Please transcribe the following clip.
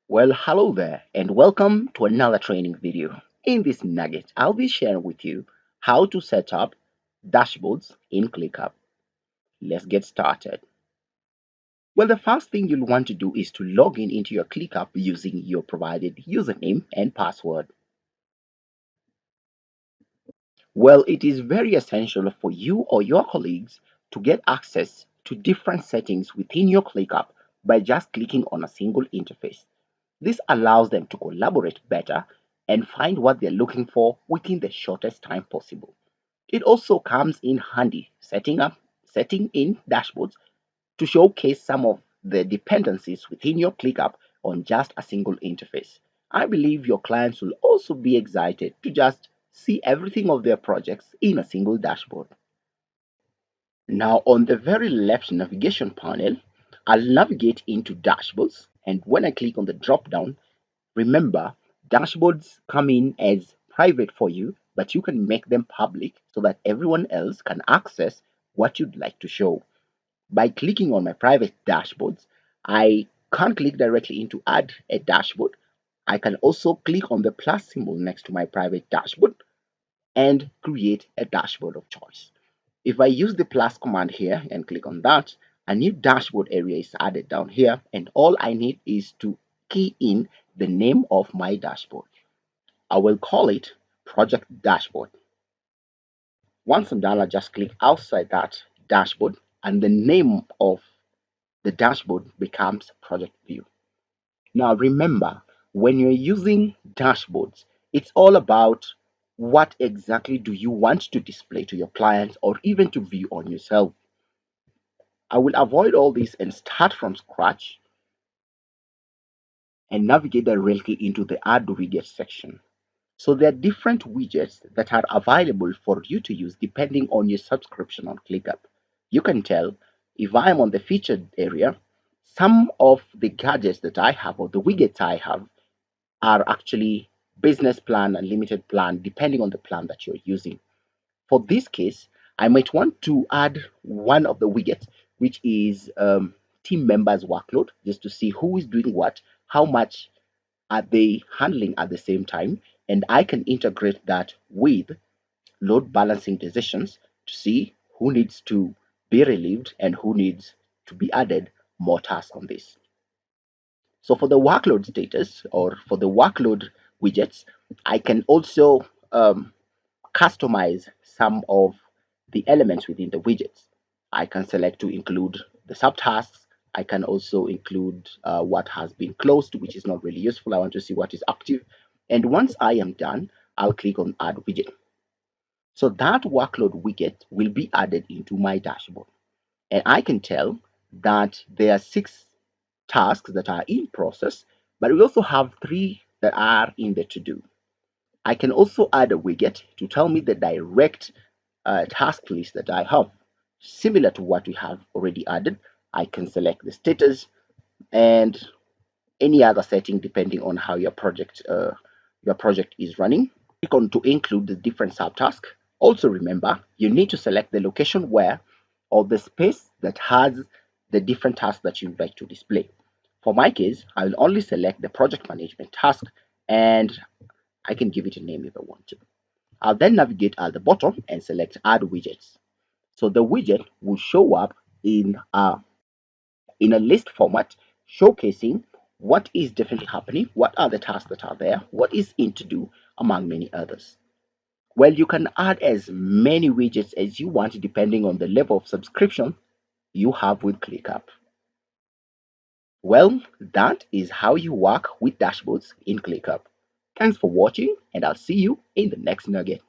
Well, hello there, and welcome to another training video. In this nugget, I'll be sharing with you how to set up dashboards in Clickup. Let's get started. Well, the first thing you'll want to do is to log in into your Clickup using your provided username and password. Well, it is very essential for you or your colleagues to get access to different settings within your Clickup by just clicking on a single interface. This allows them to collaborate better and find what they're looking for within the shortest time possible. It also comes in handy setting in dashboards to showcase some of the dependencies within your ClickUp on just a single interface. I believe your clients will also be excited to just see everything of their projects in a single dashboard. Now, on the very left navigation panel, I'll navigate into dashboards, and when I click on the drop down, remember, dashboards come in as private for you, but you can make them public so that everyone else can access what you'd like to show. By clicking on my private dashboards, I can't click directly into add a dashboard. I can also click on the plus symbol next to my private dashboard and create a dashboard of choice. If I use the plus command here and click on that, a new dashboard area is added down here, and all I need is to key in the name of my dashboard. I will call it project dashboard. Once I'm done, I just click outside that dashboard and the name of the dashboard becomes project view. Now remember, when you're using dashboards, it's all about what exactly do you want to display to your clients or even to view on yourself. I will avoid all this and start from scratch and navigate directly into the add widget section. So there are different widgets that are available for you to use depending on your subscription on ClickUp. You can tell if I'm on the featured area, some of the gadgets that I have or the widgets I have are actually business plan and limited plan depending on the plan that you're using. For this case, I might want to add one of the widgets, which is team members workload, just to see who is doing what, how much are they handling at the same time, and I can integrate that with load balancing decisions to see who needs to be relieved and who needs to be added more tasks on this. So for the workload status or for the workload widgets, I can also customize some of the elements within the widgets. I can select to include the subtasks. I can also include what has been closed, which is not really useful. I want to see what is active. And once I am done, I'll click on add widget. So that workload widget will be added into my dashboard. And I can tell that there are 6 tasks that are in process, but we also have 3 that are in the to do. I can also add a widget to tell me the direct task list that I have. Similar to what we have already added, I can select the status and any other setting depending on how your project is running. Click on to include the different subtasks. Also remember, you need to select the location where or the space that has the different tasks that you'd like to display. For my case, I will only select the project management task and I can give it a name if I want to. I'll then navigate at the bottom and select add widgets. So the widget will show up in a list format showcasing what is definitely happening, what are the tasks that are there, what is in to do, among many others. Well, you can add as many widgets as you want depending on the level of subscription you have with ClickUp. Well, that is how you work with dashboards in ClickUp. Thanks for watching, and I'll see you in the next nugget.